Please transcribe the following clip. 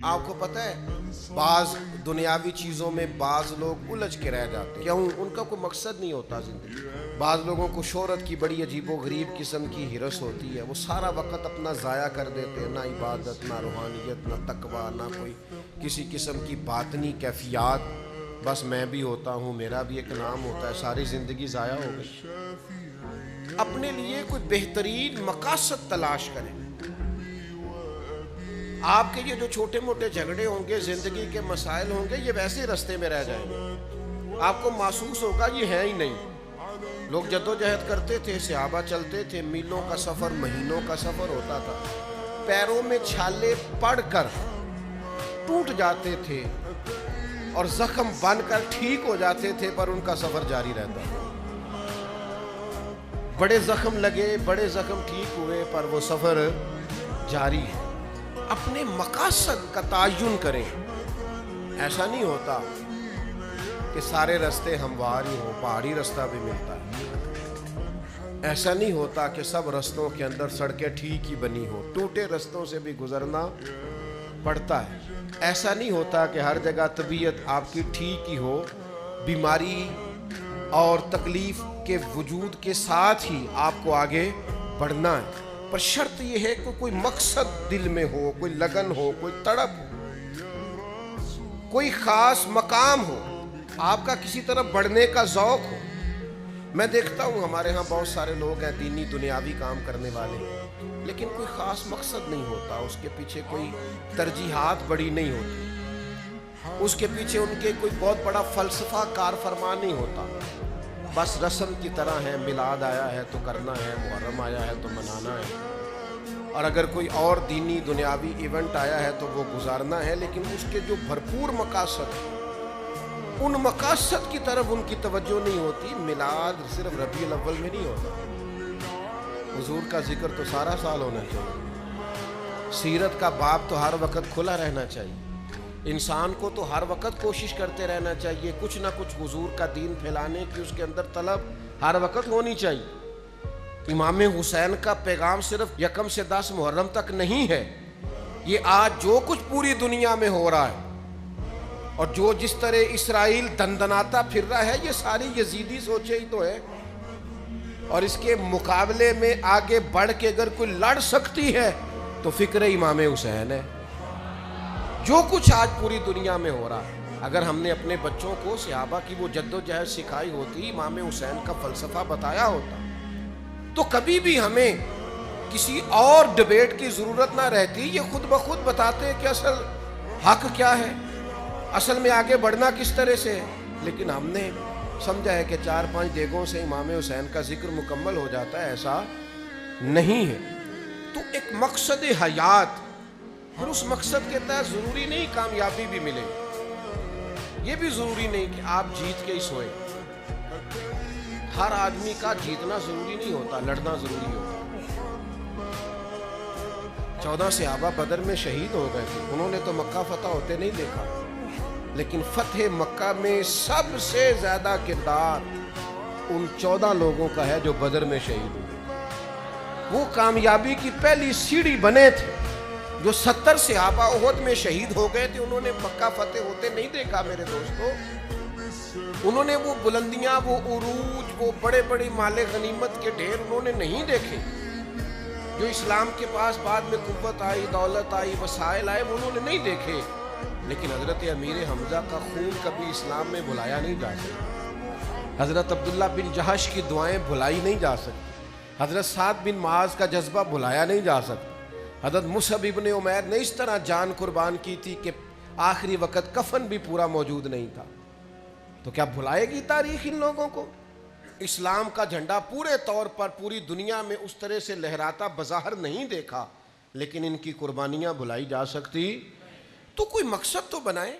آپ کو پتہ ہے بعض دنیاوی چیزوں میں بعض لوگ الجھ کے رہ جاتے ہیں، کیوں؟ ان کا کوئی مقصد نہیں ہوتا زندگی۔ بعض لوگوں کو شہرت کی بڑی عجیب و غریب قسم کی ہرس ہوتی ہے، وہ سارا وقت اپنا ضائع کر دیتے ہیں، نہ عبادت، نہ روحانیت، نہ تقویٰ، نہ کوئی کسی قسم کی باطنی کیفیات۔ بس میں بھی ہوتا ہوں، میرا بھی ایک نام ہوتا ہے، ساری زندگی ضائع ہو گئی۔ اپنے لیے کوئی بہترین مقاصد تلاش کریں۔ آپ کے یہ جو چھوٹے موٹے جھگڑے ہوں گے، زندگی کے مسائل ہوں گے، یہ ویسے رستے میں رہ جائیں گے۔ آپ کو محسوس ہوگا یہ ہے ہی نہیں۔ لوگ جدوجہد کرتے تھے، صحابہ چلتے تھے، میلوں کا سفر، مہینوں کا سفر ہوتا تھا، پیروں میں چھالے پڑ کر ٹوٹ جاتے تھے اور زخم بن کر ٹھیک ہو جاتے تھے، پر ان کا سفر جاری رہتا تھا۔ بڑے زخم لگے، بڑے زخم ٹھیک ہوئے، پر وہ سفر جاری ہے۔ اپنے مقاصد کا تعین کریں۔ ایسا نہیں ہوتا کہ سارے رستے ہموار ہی ہوں، پہاڑی رستہ بھی ملتا ہے۔ ایسا نہیں ہوتا کہ سب رستوں کے اندر سڑکیں ٹھیک ہی بنی ہو، ٹوٹے رستوں سے بھی گزرنا پڑتا ہے۔ ایسا نہیں ہوتا کہ ہر جگہ طبیعت آپ کی ٹھیک ہی ہو، بیماری اور تکلیف کے وجود کے ساتھ ہی آپ کو آگے بڑھنا ہے۔ پر شرط یہ ہے کہ کوئی مقصد دل میں ہو، کوئی لگن ہو، کوئی تڑپ ہو، کوئی خاص مقام ہو، آپ کا کسی طرف بڑھنے کا ذوق ہو۔ میں دیکھتا ہوں ہمارے ہاں بہت سارے لوگ ہیں دینی دنیاوی کام کرنے والے، لیکن کوئی خاص مقصد نہیں ہوتا، اس کے پیچھے کوئی ترجیحات بڑی نہیں ہوتی، اس کے پیچھے ان کے کوئی بہت بڑا فلسفہ کار فرما نہیں ہوتا۔ بس رسم کی طرح ہے، میلاد آیا ہے تو کرنا ہے، محرم آیا ہے تو منانا ہے، اور اگر کوئی اور دینی دنیاوی ایونٹ آیا ہے تو وہ گزارنا ہے، لیکن اس کے جو بھرپور مقاصد ہیں، ان مقاصد کی طرف ان کی توجہ نہیں ہوتی۔ میلاد صرف ربیع الاول میں نہیں ہوتا، حضور کا ذکر تو سارا سال ہونا چاہیے، سیرت کا باب تو ہر وقت کھلا رہنا چاہیے، انسان کو تو ہر وقت کوشش کرتے رہنا چاہیے، کچھ نہ کچھ حضور کا دین پھیلانے کی اس کے اندر طلب ہر وقت ہونی چاہیے۔ امام حسین کا پیغام صرف 1 سے 10 محرم تک نہیں ہے، یہ آج جو کچھ پوری دنیا میں ہو رہا ہے اور جو جس طرح اسرائیل دندناتا پھر رہا ہے، یہ ساری یزیدی سوچے ہی تو ہے، اور اس کے مقابلے میں آگے بڑھ کے اگر کوئی لڑ سکتی ہے تو فکر امام حسین ہے۔ جو کچھ آج پوری دنیا میں ہو رہا ہے، اگر ہم نے اپنے بچوں کو صحابہ کی وہ جدوجہد سکھائی ہوتی، امام حسین کا فلسفہ بتایا ہوتا، تو کبھی بھی ہمیں کسی اور ڈیبیٹ کی ضرورت نہ رہتی۔ یہ خود بخود بتاتے کہ اصل حق کیا ہے، اصل میں آگے بڑھنا کس طرح سے ہے، لیکن ہم نے سمجھا ہے کہ 4-5 دیگوں سے امام حسین کا ذکر مکمل ہو جاتا ہے، ایسا نہیں ہے۔ تو ایک مقصد حیات، اور اس مقصد کے تحت ضروری نہیں کامیابی بھی ملے، یہ بھی ضروری نہیں کہ آپ جیت کے ہی سوئے۔ ہر آدمی کا جیتنا ضروری نہیں ہوتا، لڑنا ضروری ہوتا۔ 14 صحابہ بدر میں شہید ہو گئے تھے، انہوں نے تو مکہ فتح ہوتے نہیں دیکھا، لیکن فتح مکہ میں سب سے زیادہ کردار ان 14 لوگوں کا ہے جو بدر میں شہید ہوئے۔ وہ کامیابی کی پہلی سیڑھی بنے تھے۔ جو 70 صحابہ احد میں شہید ہو گئے تھے، انہوں نے مکہ فتح ہوتے نہیں دیکھا میرے دوستو، انہوں نے وہ بلندیاں، وہ عروج، وہ بڑے بڑے مال غنیمت کے ڈھیر انہوں نے نہیں دیکھے۔ جو اسلام کے پاس بعد میں قوت آئی، دولت آئی، وسائل آئے، وہ انہوں نے نہیں دیکھے، لیکن حضرت امیر حمزہ کا خون کبھی اسلام میں بھلایا نہیں جا سکتا، حضرت عبداللہ بن جہش کی دعائیں بھلائی نہیں جا سکتی، حضرت سعد بن معاذ کا جذبہ بھلایا نہیں جا سکتا، حضرت مصعب ابن عمیر نے اس طرح جان قربان کی تھی کہ آخری وقت کفن بھی پورا موجود نہیں تھا۔ تو کیا بھلائے گی تاریخ ان لوگوں کو؟ اسلام کا جھنڈا پورے طور پر پوری دنیا میں اس طرح سے لہراتا بظاہر نہیں دیکھا، لیکن ان کی قربانیاں بھلائی جا سکتی؟ تو کوئی مقصد تو بنائیں۔